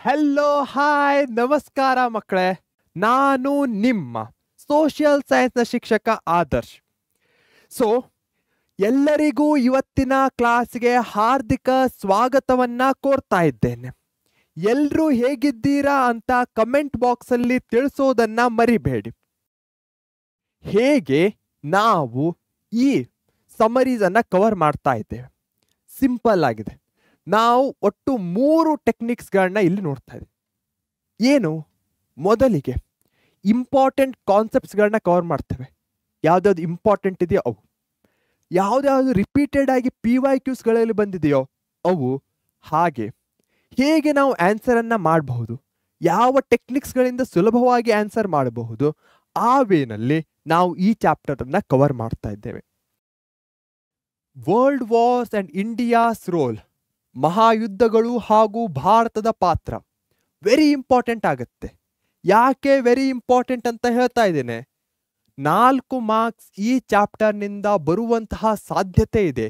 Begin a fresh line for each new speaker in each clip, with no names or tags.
Hello hi ನಮಸ್ಕಾರ ಮಕ್ಕಳೇ. ನಾನು ನಿಮ್ಮ ಸೋಷಿಯಲ್ ಸೈನ್ಸ್ನ ಶಿಕ್ಷಕ ಆದರ್ಶ್. ಸೊ ಎಲ್ಲರಿಗೂ ಇವತ್ತಿನ ಕ್ಲಾಸ್ಗೆ ಹಾರ್ದಿಕ ಸ್ವಾಗತವನ್ನ ಕೋರ್ತಾ ಇದ್ದೇನೆ. ಎಲ್ಲರೂ ಹೇಗಿದ್ದೀರಾ ಅಂತ ಕಮೆಂಟ್ ಬಾಕ್ಸಲ್ಲಿ ತಿಳಿಸೋದನ್ನ ಮರಿಬೇಡಿ. ಹೇಗೆ ನಾವು ಈ ಸಮರೀಸ್ ಅನ್ನ ಕವರ್ ಮಾಡ್ತಾ ಇದ್ದೇವೆ? ಸಿಂಪಲ್ ಆಗಿದೆ. ನಾವು ಒಟ್ಟು 3 ಟೆಕ್ನಿಕ್ಸ್ಗಳನ್ನ ಇಲ್ಲಿ ನೋಡ್ತಾ ಇದ್ದೀವಿ. ಏನು? ಮೊದಲಿಗೆ ಇಂಪಾರ್ಟೆಂಟ್ ಕಾನ್ಸೆಪ್ಟ್ಸ್ಗಳನ್ನ ಕವರ್ ಮಾಡ್ತೇವೆ. ಯಾವ್ದಾವ್ದು ಇಂಪಾರ್ಟೆಂಟ್ ಇದೆಯೋ ಅವು, ಯಾವ್ದಾವ್ದು ರಿಪೀಟೆಡ್ ಆಗಿ PYQsಗಳಲ್ಲಿ ಬಂದಿದೆಯೋ ಅವು, ಹಾಗೆ ಹೇಗೆ ನಾವು ಆನ್ಸರನ್ನು ಮಾಡಬಹುದು, ಯಾವ ಟೆಕ್ನಿಕ್ಸ್ಗಳಿಂದ ಸುಲಭವಾಗಿ ಆನ್ಸರ್ ಮಾಡಬಹುದು, ಆ ವೇನಲ್ಲಿ ನಾವು ಈ ಚಾಪ್ಟರನ್ನು ಕವರ್ ಮಾಡ್ತಾ ಇದ್ದೇವೆ. World wars and India's role, ಮಹಾಯುದ್ಧಗಳು ಹಾಗೂ ಭಾರತದ ಪಾತ್ರ ವೆರಿ ಇಂಪಾರ್ಟೆಂಟ್ ಆಗುತ್ತೆ. ಯಾಕೆ ವೆರಿ ಇಂಪಾರ್ಟೆಂಟ್ ಅಂತ ಹೇಳ್ತಾ ಇದ್ದೇನೆ? 4 ಮಾರ್ಕ್ಸ್ ಈ ಚಾಪ್ಟರ್ನಿಂದ ಬರುವಂತಹ ಸಾಧ್ಯತೆ ಇದೆ.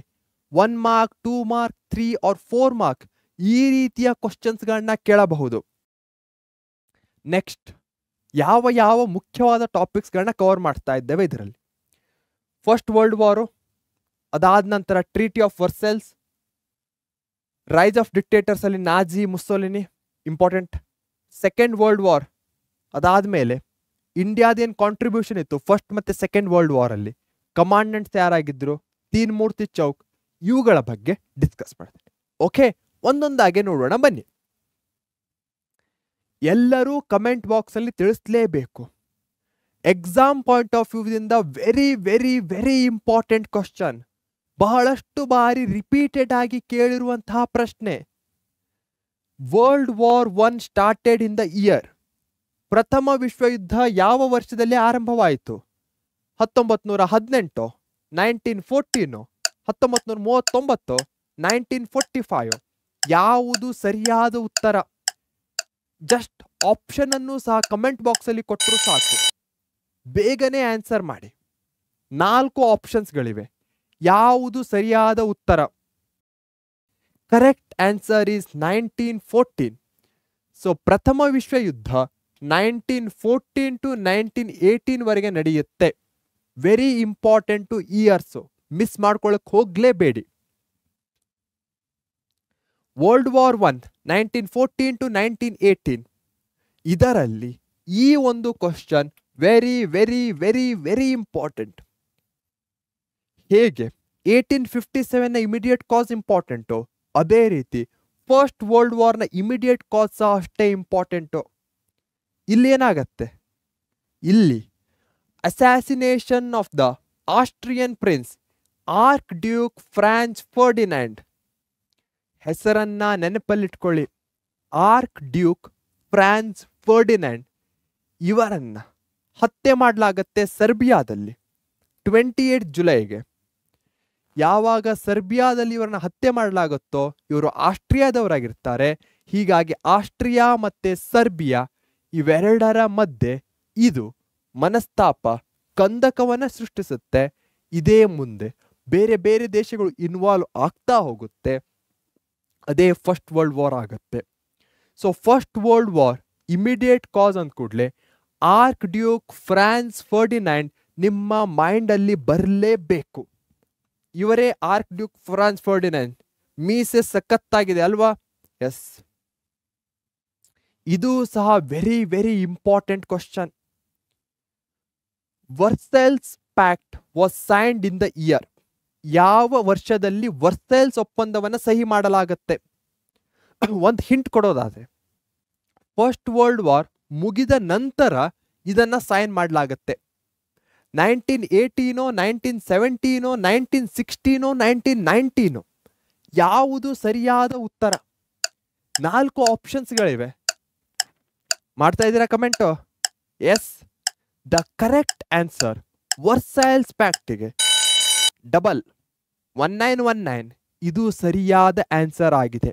1 ಮಾರ್ಕ್, 2 ಮಾರ್ಕ್, 3 or 4 ಮಾರ್ಕ್ ಈ ರೀತಿಯ ಕ್ವಶನ್ಸ್ಗಳನ್ನ ಕೇಳಬಹುದು. ನೆಕ್ಸ್ಟ್ ಯಾವ ಯಾವ ಮುಖ್ಯವಾದ ಟಾಪಿಕ್ಸ್ಗಳನ್ನ ಕವರ್ ಮಾಡ್ತಾ ಇದ್ದೇವೆ ಇದರಲ್ಲಿ? ಫಸ್ಟ್ ವರ್ಲ್ಡ್ ವಾರು, ಅದಾದ ನಂತರ treaty of Versailles, rise of dictators ಅಲ್ಲಿ Nazi Mussolini important. Second world war, ಅದಾದಮೇಲೆ ಇಂಡಿಯಾದೇನು ಕಾಂಟ್ರಿಬ್ಯೂಷನ್ ಇತ್ತು ಫಸ್ಟ್ ಮತ್ತು ಸೆಕೆಂಡ್ ವರ್ಲ್ಡ್ ವಾರ್ ಅಲ್ಲಿ, ಕಮಾಂಡೆಂಟ್ಸ್ ಯಾರಾಗಿದ್ರು, ತೀನ್ ಮೂರ್ತಿ ಚೌಕ್, ಇವುಗಳ ಬಗ್ಗೆ ಡಿಸ್ಕಸ್ ಮಾಡ್ತೀನಿ. ಓಕೆ, ಒಂದೊಂದಾಗೆ ನೋಡೋಣ ಬನ್ನಿ. ಎಲ್ಲರೂ ಕಮೆಂಟ್ ಬಾಕ್ಸ್ ಅಲ್ಲಿ ತಿಳಿಸಲೇಬೇಕು. ಎಕ್ಸಾಮ್ ಪಾಯಿಂಟ್ ಆಫ್ ವ್ಯೂದಿಂದ very very very important question, ಬಹಳಷ್ಟು ಬಾರಿ ರಿಪೀಟೆಡ್ ಆಗಿ ಕೇಳಿರುವಂತಹ ಪ್ರಶ್ನೆ. World war 1 started in the year, ಪ್ರಥಮ ವಿಶ್ವಯುದ್ಧ ಯಾವ ವರ್ಷದಲ್ಲಿ ಆರಂಭವಾಯಿತು? 1918, 1914, 1939, 1945? ಯಾವುದು ಸರಿಯಾದ ಉತ್ತರ? ಜಸ್ಟ್ ಆಪ್ಷನ್ ಅನ್ನು ಸಹ ಕಮೆಂಟ್ ಬಾಕ್ಸ್ ಅಲ್ಲಿ ಕೊಟ್ಟರು ಸಾಕು, ಬೇಗನೆ ಆನ್ಸರ್ ಮಾಡಿ. 4 ಆಪ್ಷನ್ಸ್ಗಳಿವೆ, ಯಾವುದು ಸರಿಯಾದ ಉತ್ತರ? Correct answer is 1914. ಸೊ ಪ್ರಥಮ ವಿಶ್ವಯುದ್ಧ 1914 to 1918 ವರೆಗೆ ನಡೆಯುತ್ತೆ. ವೆರಿ ಇಂಪಾರ್ಟೆಂಟು ಇಯರ್ಸು, ಮಿಸ್ ಮಾಡ್ಕೊಳ್ಳೋಕೆ ಹೋಗ್ಲೇಬೇಡಿ. ವರ್ಲ್ಡ್ ವಾರ್ 1 1914 to 1918, ಇದರಲ್ಲಿ ಈ ಒಂದು question very very very very important. ಹೇಗೆ 1857ನ ಇಮಿಡಿಯೇಟ್ ಕಾಸ್ ಇಂಪಾರ್ಟೆಂಟು, ಅದೇ ರೀತಿ ಫಸ್ಟ್ ವರ್ಲ್ಡ್ ವಾರ್ನ ಇಮಿಡಿಯೇಟ್ ಕಾಸ್ ಸಹ ಅಷ್ಟೇ ಇಂಪಾರ್ಟೆಂಟು. ಇಲ್ಲಿ ಏನಾಗತ್ತೆ? ಇಲ್ಲಿ assassination of the Austrian prince archduke Franz Ferdinand, ಹೆಸರನ್ನ ನೆನಪಲ್ಲಿಟ್ಕೊಳ್ಳಿ. ಆರ್ಕ್ ಡ್ಯೂಕ್ ಫ್ರಾನ್ಸ್ ಫರ್ಡಿನ್ಯಾಂಡ್ ಇವರನ್ನ ಹತ್ಯೆ ಮಾಡಲಾಗತ್ತೆ ಸರ್ಬಿಯಾದಲ್ಲಿ 28 ಜುಲೈಗೆ. ಯಾವಾಗ ಸರ್ಬಿಯಾದಲ್ಲಿ ಇವರನ್ನ ಹತ್ಯೆ ಮಾಡಲಾಗುತ್ತೋ ಇವರು ಆಸ್ಟ್ರಿಯಾದವರಾಗಿರ್ತಾರೆ. ಹೀಗಾಗಿ ಆಸ್ಟ್ರಿಯಾ ಮತ್ತೆ ಸರ್ಬಿಯಾ ಇವೆರಡರ ಮಧ್ಯೆ ಇದು ಮನಸ್ತಾಪ, ಕಂದಕವನ್ನ ಸೃಷ್ಟಿಸುತ್ತೆ. ಇದೇ ಮುಂದೆ ಬೇರೆ ಬೇರೆ ದೇಶಗಳು ಇನ್ವಾಲ್ವ್ ಆಗ್ತಾ ಹೋಗುತ್ತೆ. ಅದೇ ಫಸ್ಟ್ ವರ್ಲ್ಡ್ ವಾರ್ ಆಗುತ್ತೆ. So first world war immediate cause ಅಂದ ಕೂಡಲೇ ಆರ್ಕ್ ಡ್ಯೂಕ್ ಫ್ರಾನ್ಸ್ ಫರ್ಡಿನ್ಯಾಂಡ್ ನಿಮ್ಮ ಮೈಂಡಲ್ಲಿ ಬರಲೇಬೇಕು. ಇವರೇ ಆರ್ಕ್ ಡ್ಯೂಕ್ ಫ್ರಾನ್ಸ್ ಫರ್ಡಿನ್ಯಾಂಡ್. ಮೀಸೆ ಸಖತ್ತಾಗಿದೆ ಅಲ್ವಾ? ಎಸ್, ಇದು ಸಹ very very important question. Versailles pact was signed in the year, ಯಾವ ವರ್ಷದಲ್ಲಿ ವರ್ಸೆಲ್ಸ್ ಒಪ್ಪಂದವನ್ನು ಸಹಿ ಮಾಡಲಾಗತ್ತೆ? ಒಂದು ಹಿಂಟ್ ಕೊಡೋದಾದ್ರೆ, ಫಸ್ಟ್ ವರ್ಲ್ಡ್ ವಾರ್ ಮುಗಿದ ನಂತರ ಇದನ್ನ ಸೈನ್ ಮಾಡಲಾಗತ್ತೆ. 1918, 1917, 1916, 1919? ಯಾವುದು ಸರಿಯಾದ ಉತ್ತರ? 4 ಆಪ್ಷನ್ಸ್ಗಳಿವೆ. ಮಾಡ್ತಾ ಇದ್ದೀರಾ comment? Yes, the correct answer Versailles ಪ್ಯಾಕ್ಟಿಗೆ 1919 ಇದು ಸರಿಯಾದ ಆನ್ಸರ್ ಆಗಿದೆ.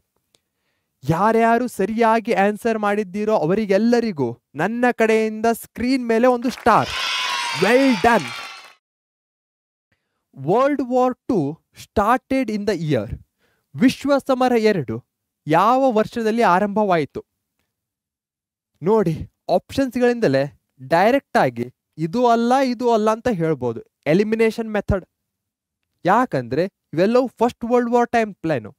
ಯಾರ್ಯಾರು ಸರಿಯಾಗಿ ಆನ್ಸರ್ ಮಾಡಿದ್ದೀರೋ ಅವರಿಗೆಲ್ಲರಿಗೂ ನನ್ನ ಕಡೆಯಿಂದ ಸ್ಕ್ರೀನ್ ಮೇಲೆ ಒಂದು star. Well done. World war 2 started in the year, ವಿಶ್ವ ಸಮರ 2 ಯಾವ ವರ್ಷದಲ್ಲಿ ಆರಂಭವಾಯಿತು? ನೋಡಿ, ಆಪ್ಷನ್ಸ್ಗಳಿಂದಲೇ ಡೈರೆಕ್ಟ್ ಆಗಿ ಇದು ಅಲ್ಲ ಅಂತ ಹೇಳ್ಬೋದು. Elimination method. ಯಾಕಂದ್ರೆ ಇವೆಲ್ಲವೂ first world war time plan.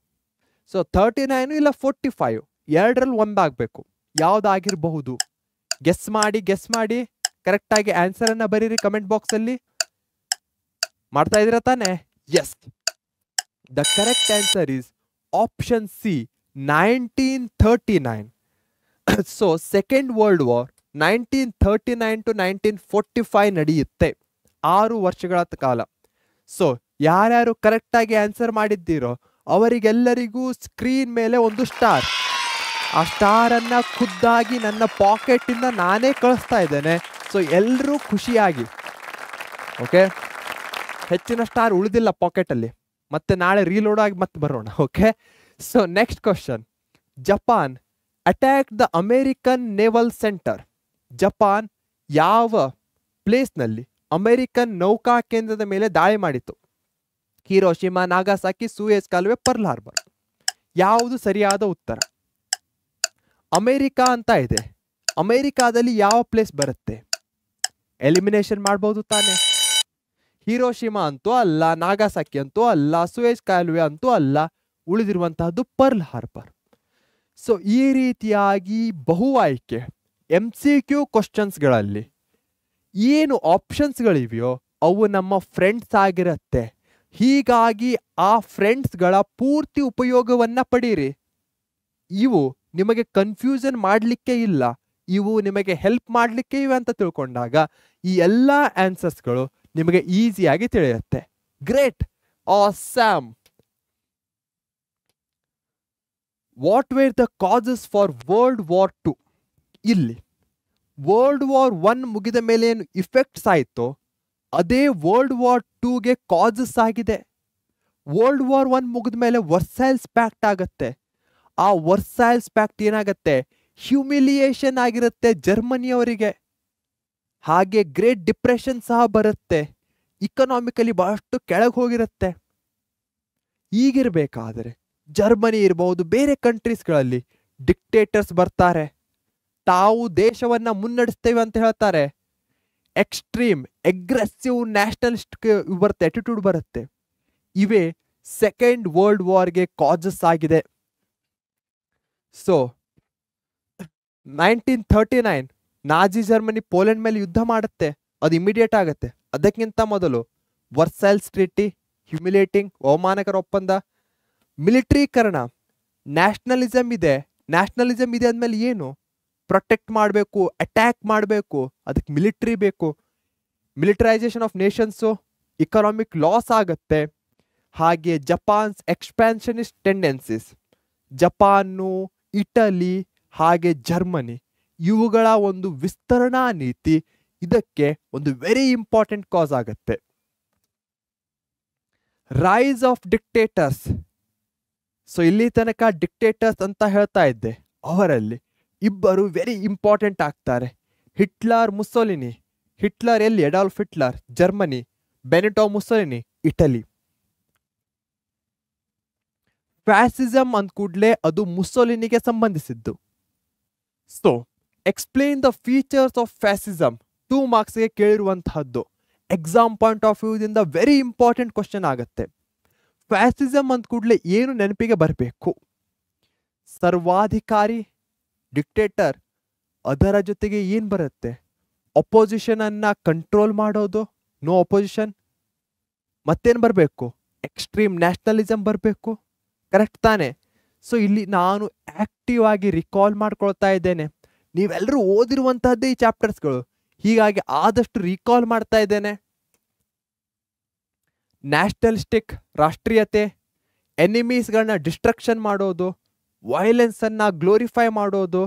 So 39 ಇಲ್ಲ 45 ಎರಡರಲ್ಲಿ ಒಂದಾಗಬೇಕು. ಯಾವ್ದಾಗಿರಬಹುದು? ಗೆಸ್ ಮಾಡಿ ಕರೆಕ್ಟಾಗಿ ಆನ್ಸರ್ ಅನ್ನ ಬರೀರಿ ಕಮೆಂಟ್ ಬಾಕ್ಸ್ ಅಲ್ಲಿ. ಮಾಡ್ತಾ ಇದೀರ ತಾನೆ? Yes, the correct answer is option C, 1939. So second world war 1939 to 1945 ನಡೆಯುತ್ತೆ, 6 ವರ್ಷಗಳ ಕಾಲ. ಸೊ ಯಾರ್ಯಾರು ಕರೆಕ್ಟಾಗಿ ಆನ್ಸರ್ ಮಾಡಿದ್ದೀರೋ ಅವರಿಗೆಲ್ಲರಿಗೂ ಸ್ಕ್ರೀನ್ ಮೇಲೆ ಒಂದು ಸ್ಟಾರ್. ಆ ಸ್ಟಾರ್ ಅನ್ನ ಖುದ್ದಾಗಿ ನನ್ನ ಪಾಕೆಟ್ ಇಂದ ನಾನೇ ಕಳಿಸ್ತಾ ಇದ್ದೇನೆ. ಸೊ ಎಲ್ಲರೂ ಖುಷಿಯಾಗಿ. ಓಕೆ, ಹೆಚ್ಚಿನ ಸ್ಟಾರ್ ಉಳಿದಿಲ್ಲ ಪಾಕೆಟ್ ಅಲ್ಲಿ, ಮತ್ತೆ ನಾಳೆ ರೀಲೋಡ್ ಆಗಿ ಮತ್ತೆ ಬರೋಣ. Okay, so next question. Japan attack the American naval centre. Japan ಯಾವ ಪ್ಲೇಸ್ನಲ್ಲಿ ಅಮೆರಿಕನ್ ನೌಕಾ ಕೇಂದ್ರದ ಮೇಲೆ ದಾಳಿ ಮಾಡಿತು? ಹಿರೋಶಿಮಾ, ನಾಗಾಸಾಕಿ, ಸೂಯೆಜ್ ಕಾಲುವೆ, ಪರ್ಲ್ ಹಾರ್ಬರ್. ಯಾವುದು ಸರಿಯಾದ ಉತ್ತರ? ಅಮೆರಿಕಾ ಅಂತ ಇದೆ. ಅಮೆರಿಕಾದಲ್ಲಿ ಯಾವ ಪ್ಲೇಸ್ ಬರುತ್ತೆ? ಎಲಿಮಿನೇಷನ್ ಮಾಡ್ಬೋದು ತಾನೆ? ಹಿರೋಶಿಮಾ ಅಂತೂ ಅಲ್ಲ, ನಾಗಾಸಾಕಿ ಅಂತೂ ಅಲ್ಲ, ಸೂಯೆಜ್ ಕಾಲುವೆ ಅಂತೂ ಅಲ್ಲ. ಉಳಿದಿರುವಂತಹದ್ದು ಪರ್ಲ್ ಹಾರ್ಬರ್. ಸೊ ಈ ರೀತಿಯಾಗಿ ಬಹು ಆಯ್ಕೆ MCQ ಕ್ವಶನ್ಸ್ಗಳಲ್ಲಿ ಏನು ಆಪ್ಷನ್ಸ್ಗಳಿವೆಯೋ ಅವು ನಮ್ಮ ಫ್ರೆಂಡ್ಸ್ ಆಗಿರತ್ತೆ. ಹೀಗಾಗಿ ಆ ಫ್ರೆಂಡ್ಸ್ಗಳ ಪೂರ್ತಿ ಉಪಯೋಗವನ್ನ ಪಡೀರಿ. ಇವು ನಿಮಗೆ ಕನ್ಫ್ಯೂಷನ್ ಮಾಡಲಿಕ್ಕೆ ಇಲ್ಲ, ಇವು ನಿಮಗೆ ಹೆಲ್ಪ್ ಮಾಡಲಿಕ್ಕೆ ಇವೆ ಅಂತ ತಿಳ್ಕೊಂಡಾಗ ಈ ಎಲ್ಲ ಆನ್ಸರ್ಸ್ಗಳು ನಿಮಗೆ ಈಸಿಯಾಗಿ ತಿಳಿಯುತ್ತೆ. Great, awesome. What were the causes for world war 2? ಇಲ್ಲಿ ವರ್ಲ್ಡ್ ವಾರ್ 1 ಮುಗಿದ ಮೇಲೆ ಏನು ಇಫೆಕ್ಟ್ಸ್ ಆಯಿತೋ ಅದೇ ವರ್ಲ್ಡ್ ವಾರ್ 2ಗೆ ಕಾಸಸ್ ಆಗಿದೆ. ವರ್ಲ್ಡ್ ವಾರ್ 1 ಮುಗಿದ ಮೇಲೆ ವರ್ಸೈಲ್ಸ್ ಪ್ಯಾಕ್ಟ್ ಆಗತ್ತೆ. ಆ ವರ್ಸೈಲ್ಸ್ ಪ್ಯಾಕ್ಟ್ ಏನಾಗತ್ತೆ? ಹ್ಯೂಮಿಲಿಯೇಷನ್ ಆಗಿರುತ್ತೆ ಜರ್ಮನಿಯವರಿಗೆ. ಹಾಗೆ ಗ್ರೇಟ್ ಡಿಪ್ರೆಷನ್ ಸಹ ಬರುತ್ತೆ. ಇಕನಾಮಿಕಲಿ ಬಹಳಷ್ಟು ಕೆಳಗೆ ಹೋಗಿರುತ್ತೆ. ಈಗಿರ್ಬೇಕಾದ್ರೆ ಜರ್ಮನಿ ಇರಬಹುದು, ಬೇರೆ ಕಂಟ್ರೀಸ್ಗಳಲ್ಲಿ ಡಿಕ್ಟೇಟರ್ಸ್ ಬರ್ತಾರೆ. ತಾವು ದೇಶವನ್ನ ಮುನ್ನಡೆಸ್ತೇವೆ ಅಂತ ಹೇಳ್ತಾರೆ. ಎಕ್ಸ್ಟ್ರೀಮ್ ಅಗ್ರೆಸಿವ್ ನ್ಯಾಷನಲಿಸ್ಟ್ ಬರುತ್ತೆ, ಅಟಿಟ್ಯೂಡ್ ಬರುತ್ತೆ. ಇವೇ ಸೆಕೆಂಡ್ ವರ್ಲ್ಡ್ ವಾರ್ಗೆ ಕಾಸಸ್ ಆಗಿದೆ. ಸೊ 1939 ನಾಜಿ ಜರ್ಮನಿ ಪೋಲೆಂಡ್ ಮೇಲೆ ಯುದ್ಧ ಮಾಡುತ್ತೆ. ಅದು ಇಮಿಡಿಯೇಟ್ ಆಗುತ್ತೆ. ಅದಕ್ಕಿಂತ ಮೊದಲು ವರ್ಸೈಲ್ಸ್ ಟ್ರೀಟಿ, ಹ್ಯುಮಿಲೇಟಿಂಗ್ ಅವಮಾನಕರ ಒಪ್ಪಂದ, ಮಿಲಿಟರೀಕರಣ, ನ್ಯಾಷನಲಿಸಮ್ ಇದೆ. ನ್ಯಾಷನಲಿಸಮ್ ಇದೆ ಅಂದಮೇಲೆ ಏನು? ಪ್ರೊಟೆಕ್ಟ್ ಮಾಡಬೇಕು, ಅಟ್ಯಾಕ್ ಮಾಡಬೇಕು, ಅದಕ್ಕೆ ಮಿಲಿಟರಿ ಬೇಕು. Militarisation of nations, economic loss ಆಗುತ್ತೆ. ಹಾಗೆ ಜಪಾನ್ಸ್ ಎಕ್ಸ್ಪ್ಯಾನ್ಷನಿಸ್ಟ್ ಟೆಂಡೆನ್ಸೀಸ್, ಜಪಾನು, ಇಟಲಿ ಹಾಗೆ ಜರ್ಮನಿ ಇವುಗಳ ಒಂದು ವಿಸ್ತರಣಾ ನೀತಿ ಇದಕ್ಕೆ ಒಂದು ವೆರಿ ಇಂಪಾರ್ಟೆಂಟ್ ಕಾಸ್ ಆಗುತ್ತೆ. Rice of dictators. ಸೊ ಇಲ್ಲಿ ತನಕ ಡಿಕ್ಟೇಟರ್ಸ್ ಅಂತ ಹೇಳ್ತಾ ಇದ್ದೆ, ಅವರಲ್ಲಿ ಇಬ್ಬರು ವೆರಿ ಇಂಪಾರ್ಟೆಂಟ್ ಆಗ್ತಾರೆ. Hitler, Mussolini. ಹಿಟ್ಲರ್ ಎಲ್ಲಿ? Adolf Hitler Germany, Benito Mussolini Italy. Fascism ಅಂದ ಕೂಡಲೇ ಅದು ಮುಸೋಲಿನಿಗೆ ಸಂಬಂಧಿಸಿದ್ದು. So explain the features of fascism 2 ಮಾರ್ಕ್ಸ್ಗೆ ಕೇಳಿರುವಂತಹದ್ದು. ಎಕ್ಸಾಮ್ ಪಾಯಿಂಟ್ ಆಫ್ ವ್ಯೂದಿಂದ ವೆರಿ ಇಂಪಾರ್ಟೆಂಟ್ ಕ್ವಶನ್ ಆಗುತ್ತೆ. ಫ್ಯಾಸಿಸಮ್ ಅಂದ ಕೂಡಲೇ ಏನು ನೆನಪಿಗೆ ಬರಬೇಕು? ಸರ್ವಾಧಿಕಾರಿ, ಡಿಕ್ಟೇಟರ್. ಅದರ ಜೊತೆಗೆ ಏನು ಬರುತ್ತೆ? ಅಪೋಸಿಷನ್ ಅನ್ನ ಕಂಟ್ರೋಲ್ ಮಾಡೋದು, ನೋ ಅಪೋಸಿಷನ್. ಮತ್ತೇನು ಬರಬೇಕು? ಎಕ್ಸ್ಟ್ರೀಮ್ ನ್ಯಾಷನಲಿಸಮ್ ಬರಬೇಕು. ಕರೆಕ್ಟ್ ತಾನೆ? ಸೊ ಇಲ್ಲಿ ನಾನು ಆಕ್ಟಿವ್ ಆಗಿ ರಿಕಾಲ್ ಮಾಡ್ಕೊಳ್ತಾ ಇದ್ದೇನೆ. ನೀವೆಲ್ಲರೂ ಓದಿರುವಂತಹದ್ದೇ ಈ ಚಾಪ್ಟರ್ಸ್ಗಳು, ಹೀಗಾಗಿ ಆದಷ್ಟು ರಿಕಾಲ್ ಮಾಡ್ತಾ ಇದ್ದೇನೆ. ನ್ಯಾಷನಲಿಸ್ಟಿಕ್ ರಾಷ್ಟ್ರೀಯತೆ, ಎನಿಮೀಸ್ಗಳನ್ನ ಡಿಸ್ಟ್ರಕ್ಷನ್ ಮಾಡೋದು, ವೈಲೆನ್ಸ್ ಅನ್ನ ಗ್ಲೋರಿಫೈ ಮಾಡೋದು,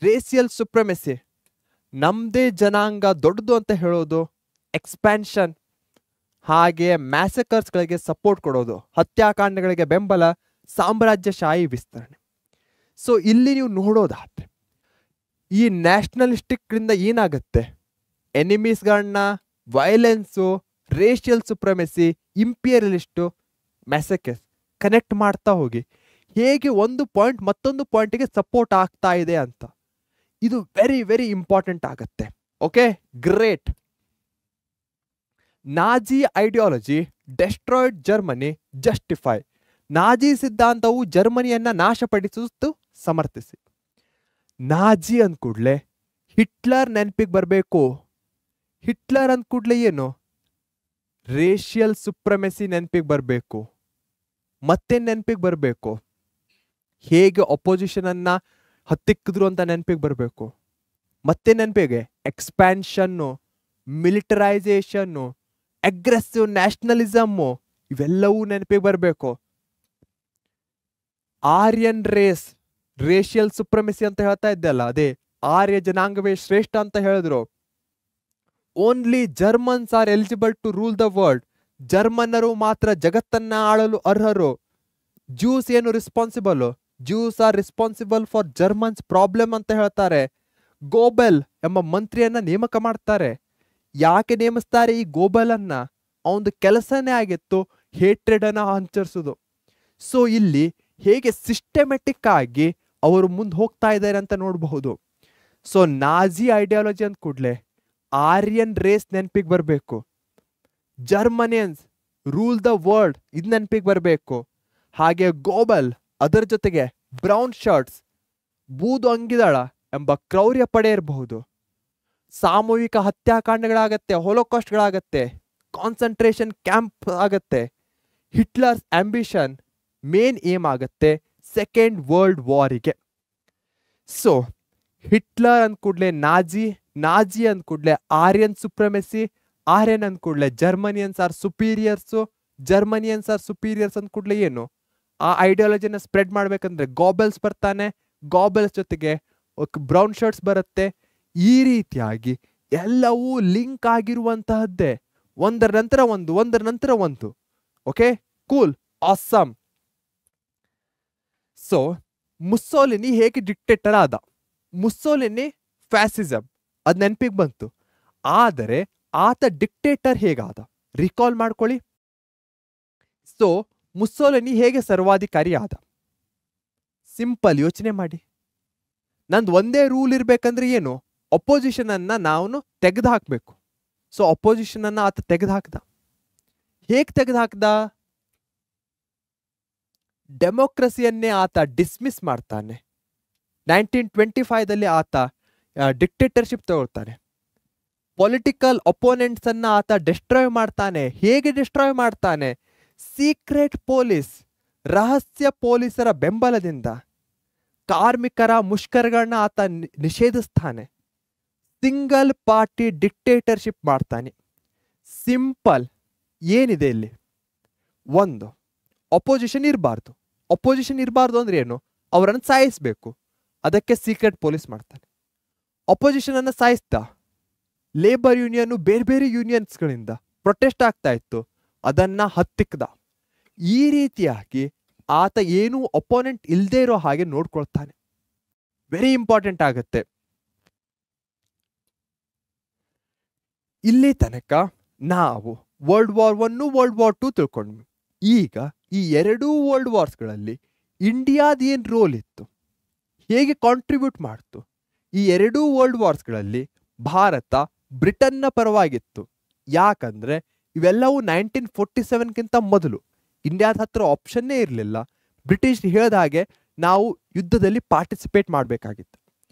ರೇಸಿಯಲ್ ಸುಪ್ರಮೆಸಿ, ನಮ್ದೇ ಜನಾಂಗ ದೊಡ್ಡದು ಅಂತ ಹೇಳೋದು, ಎಕ್ಸ್ಪ್ಯಾನ್ಷನ್, ಹಾಗೆ ಮ್ಯಾಸಕರ್ಸ್ಗಳಿಗೆ ಸಪೋರ್ಟ್ ಕೊಡೋದು, ಹತ್ಯಾಕಾಂಡಗಳಿಗೆ ಬೆಂಬಲ, ಸಾಮ್ರಾಜ್ಯಶಾಹಿ ವಿಸ್ತರಣೆ. ಸೊ ಇಲ್ಲಿ ನೀವು ನೋಡೋದಾದ್ರೆ ಈ ನ್ಯಾಷನಲಿಸ್ಟಿಕ್ರಿಂದ ಏನಾಗುತ್ತೆ? ಎನಿಮೀಸ್ಗಳನ್ನ, ವೈಲೆನ್ಸು, ರೇಷಿಯಲ್ ಸುಪ್ರಮೆಸಿ, ಇಂಪೀರಿಯಲಿಸ್ಟು, ಮ್ಯಾಸಕರ್ಸ್ ಕನೆಕ್ಟ್ ಮಾಡ್ತಾ ಹೋಗಿ ಹೇಗೆ ಒಂದು ಪಾಯಿಂಟ್ ಮತ್ತೊಂದು ಪಾಯಿಂಟಿಗೆ ಸಪೋರ್ಟ್ ಆಗ್ತಾ ಇದೆ ಅಂತ. ಇದು ವೆರಿ ವೆರಿ ಇಂಪಾರ್ಟೆಂಟ್ ಆಗತ್ತೆ. Okay, great. Nazi ideology destroyed Germany justify. Nazi ಸಿದ್ಧಾಂತವು ಜರ್ಮನಿಯನ್ನ ನಾಶಪಡಿಸುವುದು ಸಮರ್ಥಿಸಿ. ನಾಜಿ ಅಂದ್ಕೂಡ್ಲೆ ಹಿಟ್ಲರ್ ನೆನಪಿಗೆ ಬರಬೇಕು. ಹಿಟ್ಲರ್ ಅಂದ್ಕೂಡ್ಲೆ ಏನು? ರೇಷಿಯಲ್ ಸುಪ್ರಮೆಸಿ ನೆನಪಿಗೆ ಬರಬೇಕು. ಮತ್ತೆ ನೆನಪಿಗೆ ಬರಬೇಕು, ಹೇಗೆ ಅಪೋಸಿಷನ್ ಅನ್ನ ಹತ್ತಿಕ್ಕಿದ್ರು ಅಂತ ನೆನಪಿಗೆ ಬರಬೇಕು. ಮತ್ತೆ ನೆನಪಿಗೆ ಎಕ್ಸ್ಪ್ಯಾನ್ಷನ್ನು, ಮಿಲಿಟರೈಸೇಷನ್ನು, ಅಗ್ರೆಸಿವ್ ನ್ಯಾಷನಲಿಸಮ್ಮು, ಇವೆಲ್ಲವೂ ನೆನಪಿಗೆ ಬರಬೇಕು. ಆರ್ಯನ್ ರೇಸ್, ರೇಷಿಯಲ್ ಸುಪ್ರಮೆಸಿ ಅಂತ ಹೇಳ್ತಾ ಇದ್ದಲ್ಲ, ಅದೇ ಆರ್ಯ ಜನಾಂಗವೇ ಶ್ರೇಷ್ಠ ಅಂತ ಹೇಳಿದ್ರು. Only Germans are eligible to rule the world. ಜರ್ಮನ್ನರು ಮಾತ್ರ ಜಗತ್ತನ್ನ ಆಳಲು ಅರ್ಹರು. ಜ್ಯೂಸ್ ಏನು responsible? Jews are responsible for Germans problem ಅಂತ ಹೇಳ್ತಾರೆ. ಗೋಬೆಲ್ ಎಂಬ ಮಂತ್ರಿಯನ್ನ ನೇಮಕ ಮಾಡ್ತಾರೆ. ಯಾಕೆ ನೇಮಿಸ್ತಾರೆ ಈ ಗೋಬೆಲ್ ಅನ್ನ? ಅವನದು ಕೆಲಸನೇ ಆಗಿತ್ತು ಹೇಟ್ರೆಡ್ ಅನ್ನ ಹಂಚರಿಸೋದು. ಸೊ ಇಲ್ಲಿ ಹೇಗೆ ಸಿಸ್ಟಮೆಟಿಕ್ ಆಗಿ ಅವರು ಮುಂದೆ ಹೋಗ್ತಾ ಇದ್ದಾರೆ ಅಂತ ನೋಡಬಹುದು. ಸೊ ನಾಜಿ ಐಡಿಯಾಲಜಿ ಅಂದ ಕೂಡಲೇ ಆರ್ಯನ್ ರೇಸ್ ನೆನಪಿಗೆ ಬರಬೇಕು. ಜರ್ಮನಿಯನ್ಸ್ ರೂಲ್ ದ ವರ್ಲ್ಡ್ ಇದು ನೆನಪಿಗೆ ಬರಬೇಕು. ಹಾಗೆ ಗೋಬಲ್, ಅದರ ಜೊತೆಗೆ ಬ್ರೌನ್ ಶರ್ಟ್ಸ್, ಬೂದು ಅಂಗಿದಳ ಎಂಬ ಕ್ರೌರ್ಯ ಪಡೆ ಇರಬಹುದು. ಸಾಮೂಹಿಕ ಹತ್ಯಾಕಾಂಡಗಳಾಗತ್ತೆ, ಹೊಲೋಕಾಸ್ಟ್ಗಳಾಗತ್ತೆ, ಕಾನ್ಸಂಟ್ರೇಷನ್ ಕ್ಯಾಂಪ್ ಆಗತ್ತೆ. ಹಿಟ್ಲರ್ಸ್ ಆಂಬಿಷನ್ ಮೇನ್ ಏಮ್ ಆಗತ್ತೆ ಸೆಕೆಂಡ್ ವರ್ಲ್ಡ್ ವಾರಿಗೆ. ಸೊ ಹಿಟ್ಲರ್ ಅಂದ್ಕೂಡ್ಲೆ ನಾಜಿ, ನಾಜಿ ಅಂದ್ಕೂಡ್ಲೆ ಆರ್ಯನ್ ಸುಪ್ರಮೆಸಿ, ಆರ್ಯನ್ ಅಂದ್ಕೂಡ್ಲೆ Germanians are superiors, Germanians are superiors ಅಂದ್ಕೂಡ್ಲೆ ಏನು? ಆ ಐಡಿಯಾಲಜಿನ ಸ್ಪ್ರೆಡ್ ಮಾಡ್ಬೇಕಂದ್ರೆ ಗಾಬೆಲ್ಸ್ ಬರ್ತಾನೆ, ಗಾಬೆಲ್ಸ್ ಜೊತೆಗೆ ಬ್ರೌನ್ ಶರ್ಟ್ಸ್ ಬರುತ್ತೆ. ಈ ರೀತಿಯಾಗಿ ಎಲ್ಲವೂ ಲಿಂಕ್ ಆಗಿರುವಂತಹದ್ದೇ, ಒಂದರ ನಂತರ ಒಂದು, ಒಂದರ ನಂತರ ಒಂದು. Okay, cool, awesome. So Mussolini ಹೇಗೆ ಡಿಕ್ಟೇಟರ್ ಆದ? ಮುಸ್ಸೋಲಿನಿ ಫ್ಯಾಸಿಸಮ್ ಅದ್ ನೆನಪಿಗೆ ಬಂತು. ಆದರೆ ಆತ ಡಿಕ್ಟೇಟರ್ ಹೇಗಾದ ರಿಕಾಲ್ ಮಾಡ್ಕೊಳ್ಳಿ. ಸೊ ಮುಸ್ಸೋಲಿನಿ ಹೇಗೆ ಸರ್ವಾಧಿಕಾರಿ ಆದ? ಸಿಂಪಲ್, ಯೋಚನೆ ಮಾಡಿ. ನಂದು ಒಂದೇ ರೂಲ್ ಇರ್ಬೇಕಂದ್ರೆ ಏನು? ಅಪೋಸಿಷನ್ ಅನ್ನ ನಾವು ತೆಗೆದು ಹಾಕ್ಬೇಕು. ಸೊ ಅಪೋಸಿಷನ್ ಅನ್ನ ಆತ ತೆಗೆದು ಹಾಕ್ದ. ಹೇಗೆ ತೆಗೆದು ಹಾಕ್ದ? ಡೆಮೋಕ್ರಸಿಯನ್ನೇ ಆತ ಡಿಸ್ಮಿಸ್ ಮಾಡ್ತಾನೆ. 1925 ಆತ ಡಿಕ್ಟೇಟರ್ಶಿಪ್ ತಗೊಳ್ತಾನೆ. ಪೊಲಿಟಿಕಲ್ ಅಪೋನೆಂಟ್ಸ್ ಅನ್ನ ಆತ ಡಿಸ್ಟ್ರಾಯ್ ಮಾಡ್ತಾನೆ. ಹೇಗೆ ಡಿಸ್ಟ್ರಾಯ್ ಮಾಡ್ತಾನೆ? ಸೀಕ್ರೆಟ್ ಪೊಲೀಸ್, ರಹಸ್ಯ ಪೊಲೀಸರ ಬೆಂಬಲದಿಂದ. ಕಾರ್ಮಿಕರ ಮುಷ್ಕರಗಳನ್ನ ಆತ ನಿಷೇಧಿಸ್ತಾನೆ. ಸಿಂಗಲ್ ಪಾರ್ಟಿ ಡಿಕ್ಟೇಟರ್ಶಿಪ್ ಮಾಡ್ತಾನೆ. ಸಿಂಪಲ್. ಏನಿದೆ ಇಲ್ಲಿ? ಒಂದು, ಅಪೋಸಿಷನ್ ಇರಬಾರ್ದು. ಅಪೋಸಿಷನ್ ಇರಬಾರ್ದು ಅಂದ್ರೆ ಏನು? ಅವರನ್ನು ಸಾಯಿಸಬೇಕು. ಅದಕ್ಕೆ ಸೀಕ್ರೆಟ್ ಪೊಲೀಸ್ ಮಾಡ್ತಾನೆ. ಅಪೋಸಿಷನ್ ಅನ್ನ ಸಾಯಿಸ್ತಾ ಲೇಬರ್ ಯೂನಿಯನ್ ಬೇರೆ ಬೇರೆ ಯೂನಿಯನ್ಸ್ಗಳಿಂದ ಪ್ರೊಟೆಸ್ಟ್ ಆಗ್ತಾ ಇತ್ತು, ಅದನ್ನ ಹತ್ತಿಕ್ದ. ಈ ರೀತಿಯಾಗಿ ಆತ ಏನೂ ಅಪೋನೆಂಟ್ ಇಲ್ಲದೆ ಇರೋ ಹಾಗೆ ನೋಡ್ಕೊಳ್ತಾನೆ. ವೆರಿ ಇಂಪಾರ್ಟೆಂಟ್ ಆಗುತ್ತೆ. ಇಲ್ಲಿ ತನಕ ನಾವು ವರ್ಲ್ಡ್ ವಾರ್ 1, ವರ್ಲ್ಡ್ ವಾರ್ 2 ತಿಳ್ಕೊಂಡ್ವಿ. ಈಗ ಈ ಎರಡೂ ವರ್ಲ್ಡ್ ವಾರ್ಸ್ಗಳಲ್ಲಿ ಇಂಡಿಯಾದ ಏನ್ ರೋಲ್ ಇತ್ತು, ಹೇಗೆ ಕಾಂಟ್ರಿಬ್ಯೂಟ್ ಮಾಡ್ತು? ಈ ಎರಡೂ ವರ್ಲ್ಡ್ ವಾರ್ಸ್ಗಳಲ್ಲಿ ಭಾರತ ಬ್ರಿಟನ್ನ ಪರವಾಗಿತ್ತು. ಯಾಕಂದ್ರೆ ಇವೆಲ್ಲವೂ 1947ಗಿಂತ ಮೊದಲು. ಇಂಡಿಯಾದ ಹತ್ರ ಆಪ್ಷನ್ನೇ ಇರಲಿಲ್ಲ. ಬ್ರಿಟಿಷ್ ಹೇಳಿದ ಹಾಗೆ ನಾವು ಯುದ್ಧದಲ್ಲಿ ಪಾರ್ಟಿಸಿಪೇಟ್ ಮಾಡಬೇಕಾಗಿತ್ತು.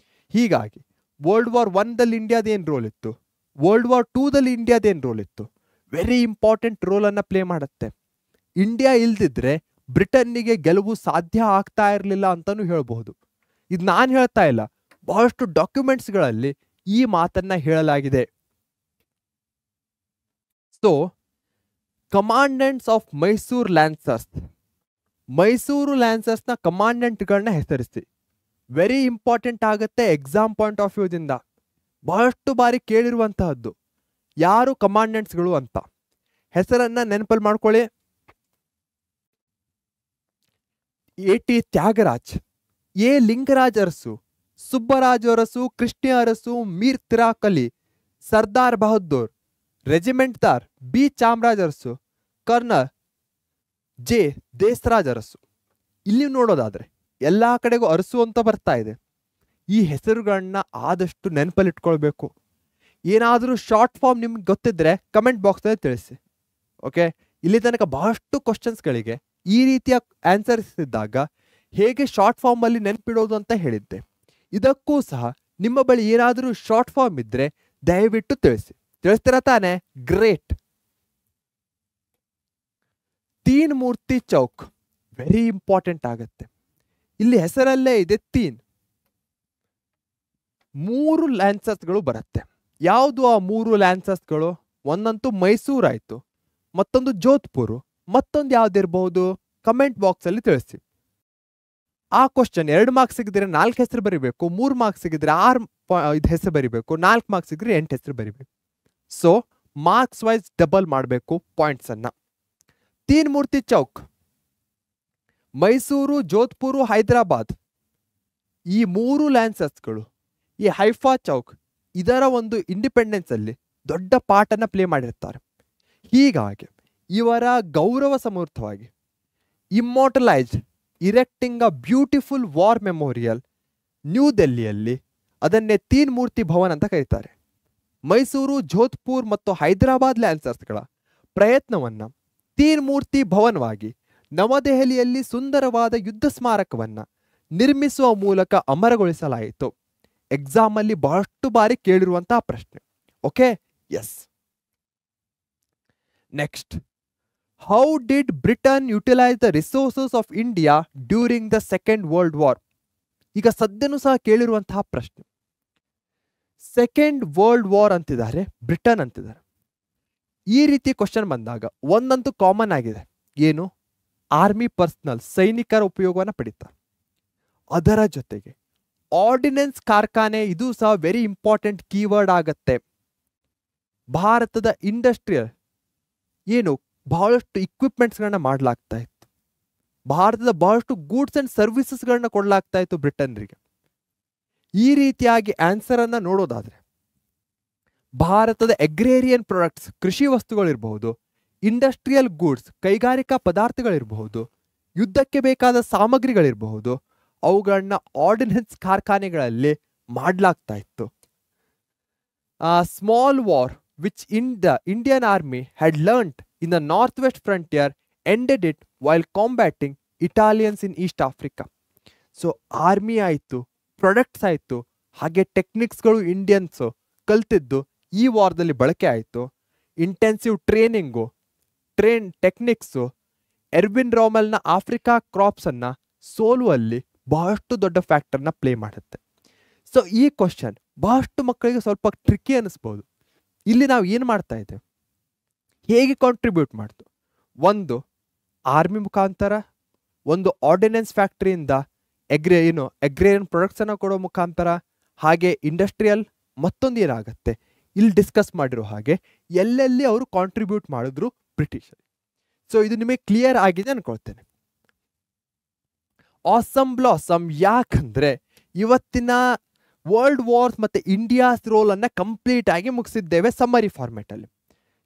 ಹೀಗಾಗಿ ವರ್ಲ್ಡ್ ವಾರ್ 1ದಲ್ಲಿ ಇಂಡಿಯಾದ ಏನು ರೋಲ್ ಇತ್ತು, ವರ್ಲ್ಡ್ ವಾರ್ 2ದಲ್ಲಿ ಇಂಡಿಯಾದ ಏನು ರೋಲ್ ಇತ್ತು? ವೆರಿ ಇಂಪಾರ್ಟೆಂಟ್ ರೋಲ್ ಅನ್ನ ಪ್ಲೇ ಮಾಡುತ್ತೆ. ಇಂಡಿಯಾ ಇಲ್ದಿದ್ರೆ ಬ್ರಿಟನ್ನಿಗೆ ಗೆಲುವು ಸಾಧ್ಯ ಆಗ್ತಾ ಇರಲಿಲ್ಲ ಅಂತಾನು ಹೇಳಬಹುದು. ಇದು ನಾನು ಹೇಳ್ತಾ ಇಲ್ಲ, ಬಹಳಷ್ಟು ಡಾಕ್ಯುಮೆಂಟ್ಸ್ಗಳಲ್ಲಿ ಈ ಮಾತನ್ನ ಹೇಳಲಾಗಿದೆ. So commandants of Mysore lancers, Mysore ಲ್ಯಾನ್ಸರ್ಸ್ನ ಕಮಾಂಡೆಂಟ್ಗಳನ್ನ ಹೆಸರಿಸಿ. ವೆರಿ ಇಂಪಾರ್ಟೆಂಟ್ ಆಗುತ್ತೆ ಎಕ್ಸಾಮ್ ಪಾಯಿಂಟ್ ಆಫ್ ವ್ಯೂದಿಂದ. ಬಹಳಷ್ಟು ಬಾರಿ ಕೇಳಿರುವಂತಹದ್ದು ಯಾರು ಕಮಾಂಡೆಂಟ್ಸ್ಗಳು ಅಂತ. ಹೆಸರನ್ನ ನೆನಪಲ್ಲಿ ಮಾಡ್ಕೊಳ್ಳಿ. ಎ.ಟಿ. ತ್ಯಾಗರಾಜ್, ಎ. ಲಿಂಗರಾಜ್ ಅರಸು, ಸುಬ್ಬರಾಜ್ ಅರಸು, ಕೃಷ್ಣ ಅರಸು, ಮೀರ್ ತಿರಾಕಲಿ, ಸರ್ದಾರ್ ಬಹದ್ದೂರ್, ರೆಜಿಮೆಂಟ್ದಾರ್ B. Chamaraj Arasu, colonel J. Desaraj Arasu. ಇಲ್ಲಿ ನೋಡೋದಾದ್ರೆ ಎಲ್ಲಾ ಕಡೆಗೂ ಅರಸು ಅಂತ ಬರ್ತಾ ಇದೆ. ಈ ಹೆಸರುಗಳನ್ನ ಆದಷ್ಟು ನೆನಪಲ್ಲಿಟ್ಕೊಳ್ಬೇಕು. ಏನಾದರೂ ಶಾರ್ಟ್ ಫಾರ್ಮ್ ನಿಮ್ಗೆ ಗೊತ್ತಿದ್ರೆ ಕಮೆಂಟ್ ಬಾಕ್ಸ್ನಲ್ಲಿ ತಿಳಿಸಿ. ಓಕೆ, ಇಲ್ಲಿ ತನಕ ಬಹಳಷ್ಟು ಕ್ವಶನ್ಸ್ಗಳಿಗೆ ಈ ರೀತಿಯ ಆನ್ಸರ್ಸ್ ಇದ್ದಾಗ ಹೇಗೆ ಶಾರ್ಟ್ ಫಾರ್ಮಲ್ಲಿ ನೆನಪಿಡೋದು ಅಂತ ಹೇಳಿದ್ದೆ. ಇದಕ್ಕೂ ಸಹ ನಿಮ್ಮ ಬಳಿ ಏನಾದರೂ ಶಾರ್ಟ್ ಫಾರ್ಮ್ ಇದ್ದರೆ ದಯವಿಟ್ಟು ತಿಳಿಸ್ತೀರಾ ತಾನೆ? ಗ್ರೇಟ್. ತೀನ್ ಮೂರ್ತಿ ಚೌಕ್ ವೆರಿ ಇಂಪಾರ್ಟೆಂಟ್ ಆಗುತ್ತೆ. ಇಲ್ಲಿ ಹೆಸರಲ್ಲೇ ಇದೆ ತೀನ್, 3 ಲ್ಯಾನ್ಸಸ್ಗಳು ಬರುತ್ತೆ. ಯಾವುದು ಆ 3 ಲ್ಯಾನ್ಸಸ್ಗಳು? ಒಂದಂತೂ ಮೈಸೂರು ಆಯಿತು, ಮತ್ತೊಂದು ಜೋಧ್ಪುರ್, ಮತ್ತೊಂದು ಯಾವ್ದಿರಬಹುದು? ಕಮೆಂಟ್ ಬಾಕ್ಸಲ್ಲಿ ತಿಳಿಸಿ. ಆ ಕ್ವಶನ್ 2 ಮಾರ್ಕ್ಸ್ ಸಿಗಿದ್ರೆ 4 ಹೆಸರು ಬರಿಬೇಕು, 3 ಮಾರ್ಕ್ಸ್ ಸಿಗಿದ್ರೆ 6 ಹೆಸರು ಬರಿಬೇಕು, 4 ಮಾರ್ಕ್ಸ್ ಸಿಗಿದ್ರೆ 8 ಹೆಸರು ಬರಿಬೇಕು. ಸೊ ಮಾರ್ಕ್ಸ್ ವೈಸ್ ಡಬಲ್ ಮಾಡಬೇಕು ಪಾಯಿಂಟ್ಸ್ ಅನ್ನ. ತೀನ್ ಮೂರ್ತಿ ಚೌಕ್ ಮೈಸೂರು, ಜೋಧ್ಪುರ್, ಹೈದರಾಬಾದ್, ಈ 3 ಲ್ಯಾನ್ಸಸ್ಗಳು ಈ ಹೈಫಾ ಚೌಕ್ ಇದರ ಒಂದು ಇಂಡಿಪೆಂಡೆನ್ಸ್ ಅಲ್ಲಿ ದೊಡ್ಡ ಪಾರ್ಟನ್ನು ಪ್ಲೇ ಮಾಡಿರ್ತಾರೆ. ಹೀಗಾಗಿ ಇವರ ಗೌರವ ಸಮೃದ್ಧವಾಗಿ immortalised erecting a beautiful war memorial new ದೆಲ್ಲಿಯಲ್ಲಿ, ಅದನ್ನೇ ತೀನ್ ಮೂರ್ತಿ ಭವನ್ ಅಂತ ಕರೀತಾರೆ. ಮೈಸೂರು, ಜೋಧ್ಪುರ್ ಮತ್ತು ಹೈದರಾಬಾದ್ ಲ್ಯಾನ್ಸರ್ಸ್ಗಳ ಪ್ರಯತ್ನವನ್ನ ತೀನ್ ಮೂರ್ತಿ ಭವನವಾಗಿ ನವದೆಹಲಿಯಲ್ಲಿ ಸುಂದರವಾದ ಯುದ್ಧ ಸ್ಮಾರಕವನ್ನ ನಿರ್ಮಿಸುವ ಮೂಲಕ ಅಮರಗೊಳಿಸಲಾಯಿತು. ಎಕ್ಸಾಮ್ ಅಲ್ಲಿ ಬಹಳಷ್ಟು ಬಾರಿ ಕೇಳಿರುವಂತಹ ಪ್ರಶ್ನೆ. Okay, yes. Next, how did Britain utilise the resources of India during the second world war? ಈಗ ಸದ್ಯನೂ ಸಹ ಕೇಳಿರುವಂತಹ ಪ್ರಶ್ನೆ. ಸೆಕೆಂಡ್ ವರ್ಲ್ಡ್ ವಾರ್ ಅಂತಿದ್ದಾರೆ, ಬ್ರಿಟನ್ ಅಂತಿದ್ದಾರೆ. ಈ ರೀತಿ ಕ್ವಶನ್ ಬಂದಾಗ ಒಂದಂತೂ ಕಾಮನ್ ಆಗಿದೆ, ಏನು? ಆರ್ಮಿ ಪರ್ಸನಲ್, ಸೈನಿಕರ ಉಪಯೋಗವನ್ನು ಪಡಿತಾರೆ. ಅದರ ಜೊತೆಗೆ ಆರ್ಡಿನೆನ್ಸ್ ಕಾರ್ಖಾನೆ, ಇದು ಸಹ ವೆರಿ ಇಂಪಾರ್ಟೆಂಟ್ ಕೀವರ್ಡ್ ಆಗತ್ತೆ. ಭಾರತದ ಇಂಡಸ್ಟ್ರಿಯಲ್ ಏನು ಬಹಳಷ್ಟು ಇಕ್ವಿಪ್ಮೆಂಟ್ಸ್ಗಳನ್ನ ಮಾಡಲಾಗ್ತಾ ಇತ್ತು. ಭಾರತದ ಬಹಳಷ್ಟು ಗೂಡ್ಸ್ ಅಂಡ್ ಸರ್ವಿಸಸ್ಗಳನ್ನ ಕೊಡಲಾಗ್ತಾ ಇತ್ತು ಬ್ರಿಟನ್ರಿಗೆ. ಈ ರೀತಿಯಾಗಿ ಆನ್ಸರ್ ಅನ್ನ ನೋಡೋದಾದ್ರೆ ಭಾರತದ ಅಗ್ರೇರಿಯನ್ ಪ್ರಾಡಕ್ಟ್ಸ್, ಕೃಷಿ ವಸ್ತುಗಳಿರಬಹುದು, ಇಂಡಸ್ಟ್ರಿಯಲ್ ಗೂಡ್ಸ್, ಕೈಗಾರಿಕಾ ಪದಾರ್ಥಗಳಿರಬಹುದು, ಯುದ್ಧಕ್ಕೆ ಬೇಕಾದ ಸಾಮಗ್ರಿಗಳಿರಬಹುದು, ಅವುಗಳನ್ನ ಆರ್ಡಿನೆನ್ಸ್ ಕಾರ್ಖಾನೆಗಳಲ್ಲಿ ಮಾಡಲಾಗ್ತಾ ಇತ್ತು. Small war which in the Indian army had learned in the north west frontier ended it while combating Italians in East Africa. So army ಆಯಿತು, ಪ್ರಾಡಕ್ಟ್ಸ್ ಆಯಿತು, ಹಾಗೆ ಟೆಕ್ನಿಕ್ಸ್ಗಳು ಇಂಡಿಯನ್ಸು ಕಲ್ತಿದ್ದು ಈ ವಾರದಲ್ಲಿ ಬಳಕೆ ಆಯಿತು. ಇಂಟೆನ್ಸಿವ್ ಟ್ರೈನಿಂಗು, ಟೆಕ್ನಿಕ್ಸು ಎರ್ವಿನ್ ರಾಮೆಲ್ನ ಆಫ್ರಿಕಾ ಕ್ರಾಪ್ಸನ್ನು ಸೋಲುವಲ್ಲಿ ಬಹಳಷ್ಟು ದೊಡ್ಡ ಫ್ಯಾಕ್ಟರ್ನ ಪ್ಲೇ ಮಾಡುತ್ತೆ. ಸೊ ಈ ಕ್ವಶನ್ ಬಹಳಷ್ಟು ಮಕ್ಕಳಿಗೆ ಸ್ವಲ್ಪ ಟ್ರಿಕ್ಕಿ ಅನ್ನಿಸ್ಬೋದು. ಇಲ್ಲಿ ನಾವು ಏನು ಮಾಡ್ತಾ ಇದ್ದೇವೆ, ಹೇಗೆ ಕಾಂಟ್ರಿಬ್ಯೂಟ್ ಮಾಡ್ತು? ಒಂದು ಆರ್ಮಿ ಮುಖಾಂತರ, ಒಂದು ಆರ್ಡಿನೆನ್ಸ್ ಫ್ಯಾಕ್ಟ್ರಿಯಿಂದ ಅಗ್ರೇರಿಯನ್ ಪ್ರಾಡಕ್ಟ್ಸನ್ನು ಕೊಡೋ ಮುಖಾಂತರ, ಹಾಗೆ ಇಂಡಸ್ಟ್ರಿಯಲ್, ಮತ್ತೊಂದು ಏನಾಗುತ್ತೆ ಇಲ್ಲಿ ಡಿಸ್ಕಸ್ ಮಾಡಿರೋ ಹಾಗೆ ಎಲ್ಲೆಲ್ಲಿ ಅವರು ಕಾಂಟ್ರಿಬ್ಯೂಟ್ ಮಾಡಿದ್ರು ಬ್ರಿಟಿಷರು. ಸೊ ಇದು ನಿಮಗೆ ಕ್ಲಿಯರ್ ಆಗಿದೆ ಅನ್ಕೊಳ್ತೇನೆ. ಆಸಮ್ ಬ್ಲಾಸಮ್, ಯಾಕಂದ್ರೆ ಇವತ್ತಿನ ವರ್ಲ್ಡ್ ವಾರ್ಸ್ ಮತ್ತೆ ಇಂಡಿಯಾಸ್ ರೋಲ್ ಅನ್ನ ಕಂಪ್ಲೀಟ್ ಆಗಿ ಮುಗಿಸಿದ್ದೇವೆ ಸಮ್ಮರಿ ಫಾರ್ಮೆಟ್ ಅಲ್ಲಿ.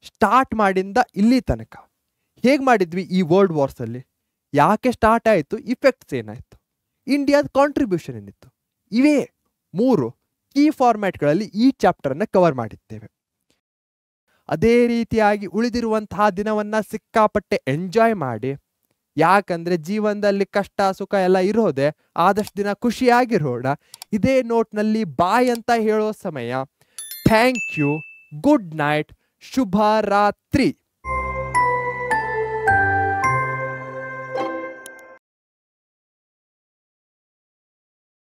ಸ್ಟಾರ್ಟ್ ಮಾಡಿಂದ ಇಲ್ಲಿ ತನಕ ಹೇಗೆ ಮಾಡಿದ್ವಿ ಈ ವರ್ಲ್ಡ್ ವಾರ್ಸ್ ಅಲ್ಲಿ, ಯಾಕೆ ಸ್ಟಾರ್ಟ್ ಆಯಿತು, ಇಫೆಕ್ಟ್ಸ್ ಏನಾಯ್ತು, ಇಂಡಿಯಾದ ಕಾಂಟ್ರಿಬ್ಯೂಷನ್ ಏನಿತ್ತು, ಇವೇ 3 ಕೀ ಫಾರ್ಮ್ಯಾಟ್ಗಳಲ್ಲಿ ಈ ಚಾಪ್ಟರ್ ಅನ್ನ ಕವರ್ ಮಾಡಿದ್ದೇವೆ. ಅದೇ ರೀತಿಯಾಗಿ ಉಳಿದಿರುವಂತಹ ದಿನವನ್ನ ಸಿಕ್ಕಾಪಟ್ಟೆ ಎಂಜಾಯ್ ಮಾಡಿ, ಯಾಕಂದ್ರೆ ಜೀವನದಲ್ಲಿ ಕಷ್ಟ ಸುಖ ಎಲ್ಲ ಇರೋದೆ, ಆದಷ್ಟು ದಿನ ಖುಷಿಯಾಗಿರೋಣ. ಇದೇ ನೋಟ್ನಲ್ಲಿ ಬಾಯ್ ಅಂತ ಹೇಳೋ ಸಮಯ. ಥ್ಯಾಂಕ್ ಯು, ಗುಡ್ ನೈಟ್, ಶುಭ ರಾತ್ರಿ.